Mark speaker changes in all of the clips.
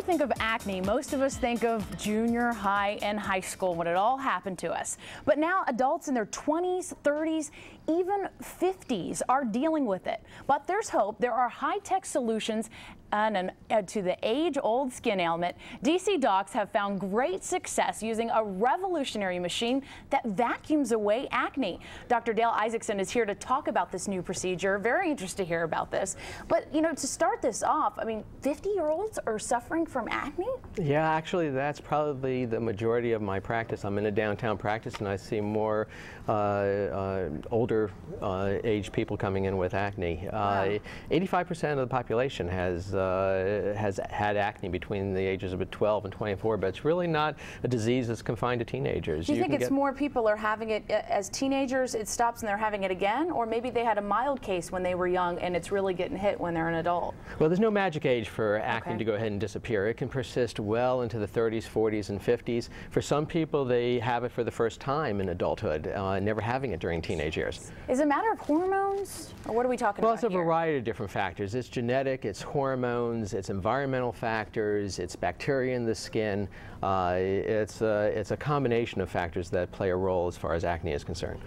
Speaker 1: think of acne, most of us think of junior high and high school when it all happened to us. But now adults in their 20s, 30s, even 50s are dealing with it. But there's hope. There are high-tech solutions to the age-old skin ailment. DC docs have found great success using a revolutionary machine that vacuums away acne. Dr. Dale Isaacson is here to talk about this new procedure. Very interested to hear about this. But, you know, to start this off, I mean, 50-year-olds are suffering from acne?
Speaker 2: Yeah, actually, that's probably the majority of my practice. I'm in a downtown practice, and I see more older age people coming in with acne. 85% of the population has had acne between the ages of 12 and 24, but it's really not a disease that's confined to teenagers.
Speaker 1: Do you think it's more people are having it as teenagers, it stops and they're having it again, or maybe they had a mild case when they were young and it's really getting hit when they're an adult?
Speaker 2: Well, there's no magic age for acne to go ahead and disappear. It can persist well into the 30s, 40s, and 50s. For some people, they have it for the first time in adulthood, never having it during teenage years.
Speaker 1: Is it a matter of hormones, or what are we talking about
Speaker 2: here? Well, it's a variety of different factors. It's genetic, it's hormones, it's environmental factors, it's bacteria in the skin. It's a combination of factors that play a role as far as acne is concerned.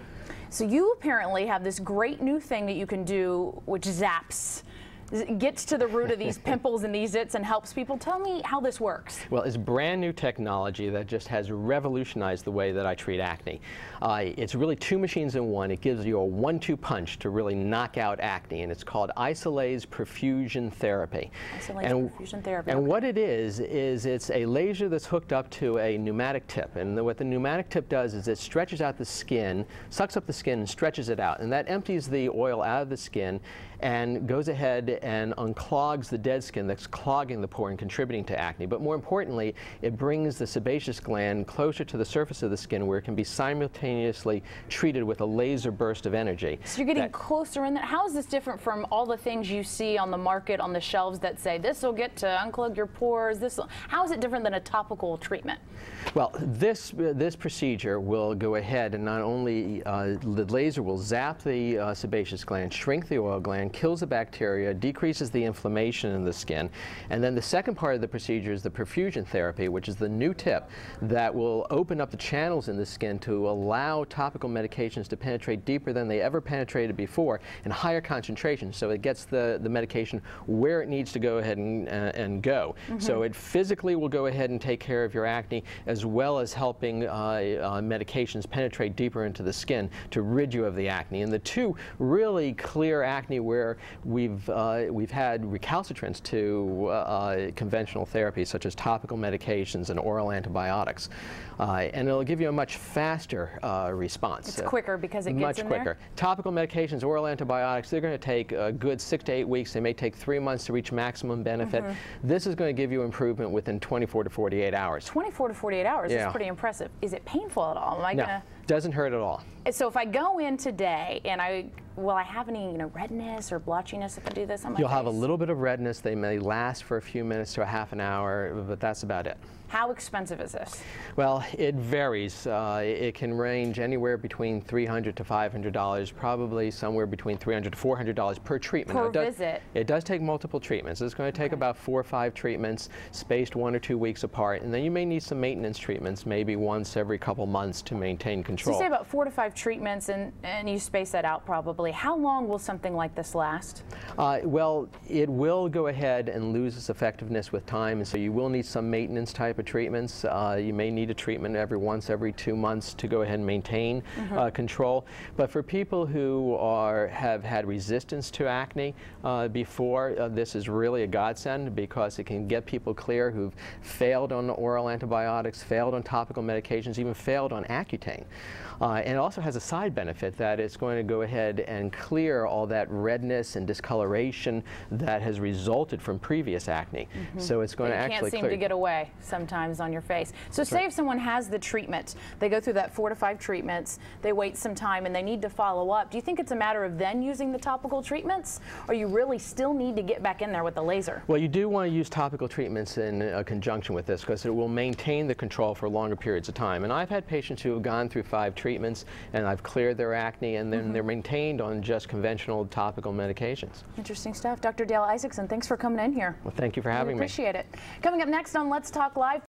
Speaker 1: So you apparently have this great new thing that you can do which zaps. It gets to the root of these pimples and these zits and helps people. Tell me how this works.
Speaker 2: Well, it's brand new technology that just has revolutionized the way that I treat acne. It's really two machines in one. It gives you a 1-2 punch to really knock out acne, and it's called Isolase Perfusion Therapy.
Speaker 1: Perfusion Therapy.
Speaker 2: And what it is it's a laser that's hooked up to a pneumatic tip. And what the pneumatic tip does is it stretches out the skin, sucks up the skin and stretches it out. And that empties the oil out of the skin and goes ahead and unclogs the dead skin that's clogging the pore and contributing to acne. But more importantly, it brings the sebaceous gland closer to the surface of the skin where it can be simultaneously treated with a laser burst of energy.
Speaker 1: So you're getting closer in there. How is this different from all the things you see on the market, on the shelves that say this will get to unclog your pores? How is it different than a topical treatment?
Speaker 2: Well, this procedure will go ahead and not only the laser will zap the sebaceous gland, shrink the oil gland, kills the bacteria, decreases the inflammation in the skin, and then the second part of the procedure is the perfusion therapy, which is the new tip that will open up the channels in the skin to allow topical medications to penetrate deeper than they ever penetrated before in higher concentrations, so it gets the medication where it needs to go ahead and go. So it physically will go ahead and take care of your acne, as well as helping medications penetrate deeper into the skin to rid you of the acne. And the two really clear acne where we've had recalcitrance to conventional therapies such as topical medications and oral antibiotics. And it'll give you a much faster response.
Speaker 1: It's quicker because it gets
Speaker 2: much quicker. Topical medications, oral antibiotics, they're going to take a good 6 to 8 weeks. They may take 3 months to reach maximum benefit. This is going to give you improvement within 24 to 48 hours.
Speaker 1: 24 to 48 hours is pretty impressive. Is it painful at all?
Speaker 2: No, doesn't hurt at all.
Speaker 1: So if I go in today and will I have any redness or blotchiness if I do this on my face?
Speaker 2: You'll have a little bit of redness. They may last for a few minutes to a half an hour, but that's about it.
Speaker 1: How expensive is this?
Speaker 2: Well, it varies. It can range anywhere between $300 to $500, probably somewhere between $300 to $400 per treatment.
Speaker 1: Per visit?
Speaker 2: It does take multiple treatments. It's going to take about 4 or 5 treatments, spaced 1 or 2 weeks apart, and then you may need some maintenance treatments, maybe once every couple months to maintain control.
Speaker 1: So you say about 4 to 5 treatments, and you space that out probably. How long will something like this last?
Speaker 2: Well, it will go ahead and lose its effectiveness with time, and so you will need some maintenance type of treatments. You may need a treatment every 2 months to go ahead and maintain control. But for people who have had resistance to acne before, this is really a godsend because it can get people clear who've failed on oral antibiotics, failed on topical medications, even failed on Accutane. And it also has a side benefit that it's going to go ahead and clear all that redness and discoloration that has resulted from previous acne. So it's going to actually clear.
Speaker 1: You can't seem to get away sometimes on your face. So say if someone has the treatment, they go through that 4 to 5 treatments, they wait some time and they need to follow up. Do you think it's a matter of then using the topical treatments, or you really still need to get back in there with the laser?
Speaker 2: Well, you do want to use topical treatments in conjunction with this because it will maintain the control for longer periods of time. And I've had patients who have gone through 5 treatments and I've cleared their acne, and then they're maintained on just conventional topical medications.
Speaker 1: Interesting stuff. Dr. Dale Isaacson, thanks for coming in here.
Speaker 2: Well, thank you for having me.
Speaker 1: Appreciate it. Coming up next on Let's Talk Live.